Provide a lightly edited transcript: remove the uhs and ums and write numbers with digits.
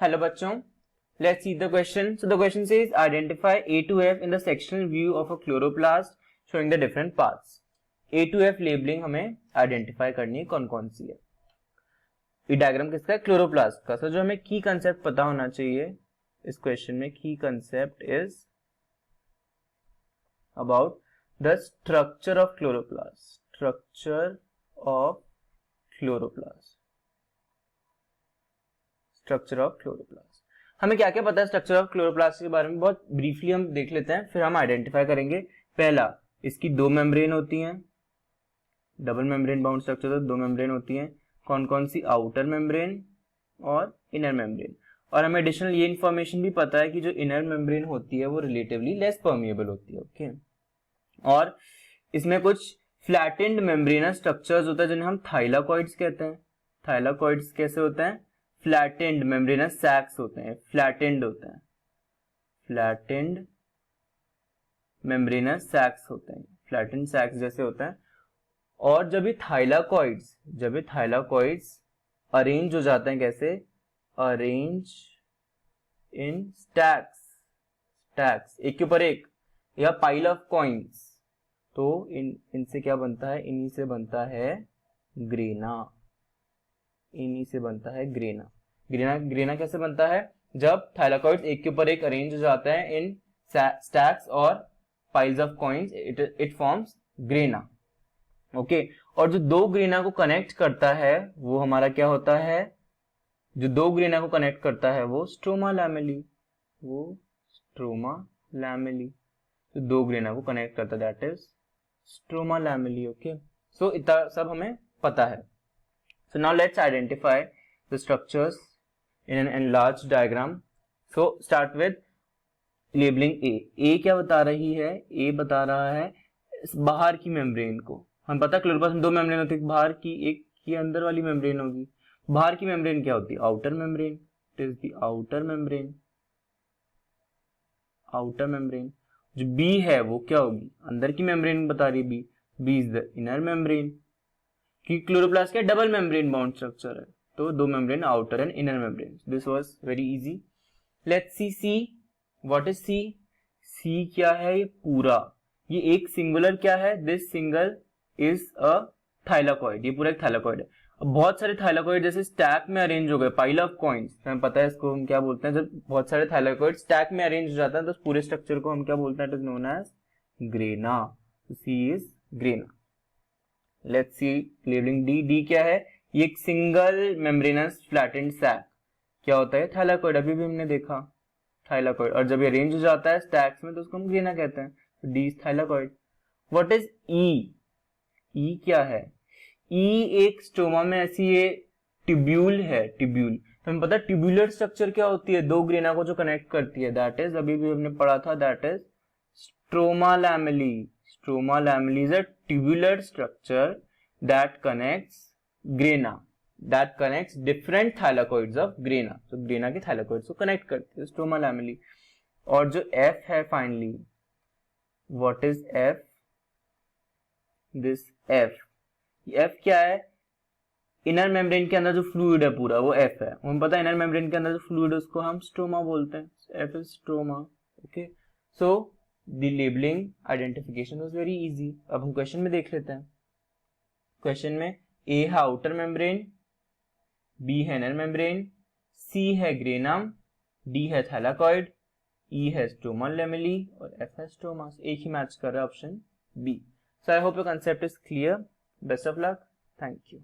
Hello बच्चों, let's see the question. So the question says identify A to F in the sectional view of a chloroplast showing the different parts. A to F labeling हमें identify करनी है कौन कौन सी है. ये diagram किसका है? क्लोरोप्लास्ट का. जो हमें की कंसेप्ट पता होना चाहिए इस क्वेश्चन में, की concept is about the structure of chloroplast. Structure of chloroplast. Structure of chloroplast. हमें क्या क्या पता है स्ट्रक्चर ऑफ क्लोरोप्लास्ट के बारे में? बहुत ब्रीफली हम देख लेते हैं, फिर हम आइडेंटिफाई करेंगे. पहला, इसकी दो मेम्ब्रेन होती हैं. डबल मेम्ब्रेन बाउंड स्ट्रक्चर तो दो मेम्ब्रेन होती हैं. कौन कौन सी? आउटर मेम्ब्रेन और इनर मेम्ब्रेन. और हमें एडिशनल ये इन्फॉर्मेशन भी पता है कि जो इनर मेम्ब्रेन होती है वो रिलेटिवली लेस परमिएबल होती है. ओके. और इसमें कुछ फ्लैटेंड मेम्ब्रेनस स्ट्रक्चर्स होता है जिन्हें हम थाइलाकॉइड्स कहते हैं. थाइलाकॉइड्स कैसे होते हैं? फ्लैटेंड मेम्ब्रेनस सैक्स होते हैं. फ्लैटेंड होते हैं. फ्लैटेंड मेम्ब्रेनस सैक्स होते हैं. फ्लैटेंड सैक्स जैसे होता है. और जब ये थाइलाकॉइड्स अरेंज हो जाते हैं, कैसे? अरेंज इन स्टैक्स, एक के ऊपर एक, या पाइल ऑफ कॉइन्स, तो इनसे क्या बनता है? इन्हीं से बनता है ग्रेना. इन्हीं से बनता है ग्रेना. ग्रेना कैसे बनता है? जब थाइलाकॉइड्स एक के ऊपर एक अरेंज हो जाते हैं इन स्टैक्स और piles of coins, it forms grana. Okay. और जो दो ग्रेना को कनेक्ट करता है वो हमारा क्या होता है? जो दो ग्रेना को कनेक्ट करता है वो स्ट्रोमा लैमेली. जो दो ग्रेना को कनेक्ट करता है that is stroma lamellae. Okay. So इतना सब हमें पता है. So now let's identify the structures in an enlarged diagram. So start with labeling A. A क्या बता रही है? A बता रहा है बाहर की मेम्ब्रेन को. हम पता है क्लोरोप्लास्ट में दो मेम्ब्रेन होती है, बाहर की, एक की अंदर वाली मेम्ब्रेन होगी. बाहर की मेम्ब्रेन क्या होती है? Outer membrane. It is the outer membrane. Outer membrane. जो B है वो क्या होगी? अंदर की मेम्ब्रेन बता रही है. B is the inner membrane. कि क्लोरोप्लास्ट का डबल मेम्ब्रेन बाउंड स्ट्रक्चर है, तो दो membrane, outer and inner membrane. This was very easy. Let's see C. What is C? C क्या है? ये पूरा, ये एक सिंगुलर क्या है? This single is a thylakoid. ये पूरा एक थाइलाकॉइड है. अब बहुत सारे थाइलाकॉइड जैसे स्टैक में अरेंज हो गए, पाइल ऑफ कॉइन्स. हमें पता है इसको हम क्या बोलते हैं. जब बहुत सारे थाइलाकॉइड स्टैक में अरेंज हो जाता है तो पूरे स्ट्रक्चर को हम क्या बोलते हैं? It is known as grana. C is grana. Let's see labelling D. D क्या है? ये एक सिंगल मेम्ब्रेनस फ्लैटेंड सैक. क्या होता है? थाइलाकॉइड. अभी भी हमने देखा थाइलाकॉइड. और जब ये अरेंज हो जाता है स्टैक्स में तो उसको हम ग्रेना कहते हैं. D is thylakoid. What is E? E क्या है? ई एक स्टोमा में ऐसी ये ट्यूब्यूल है. ट्यूब्यूल तो हमें पता है ट्यूब्यूलर स्ट्रक्चर क्या होती है? दो ग्रेना को जो कनेक्ट करती है, दैट इज, अभी भी हमने पढ़ा था, that is stroma lamellae. Stroma lamella is a tubular structure that connects grana, that connects different thylakoids of grana. तो grana के thylakoids को connect करती है stroma lamella. और जो F है finally, what is F? This F. F क्या है? इनर मेम्ब्रेन के अंदर जो फ्लूइड है पूरा वो F है. हमें पता है इनर मेम्ब्रेन के अंदर जो फ्लूइड है उसको हम स्ट्रोमा बोलते हैं. F is stroma. Okay. So The labeling identification was very easy. अब हम क्वेश्चन में देख लेते हैं. क्वेश्चन में A है आउटर मेम्ब्रेन, B है इनर मेम्ब्रेन, C है ग्रेनम, D है थाइलाकॉइड, E है स्ट्रोमल लैमेली और F है स्ट्रोमास. एक ही मैच कर रहा है option B. So I hope your concept is clear. Best of luck. Thank you.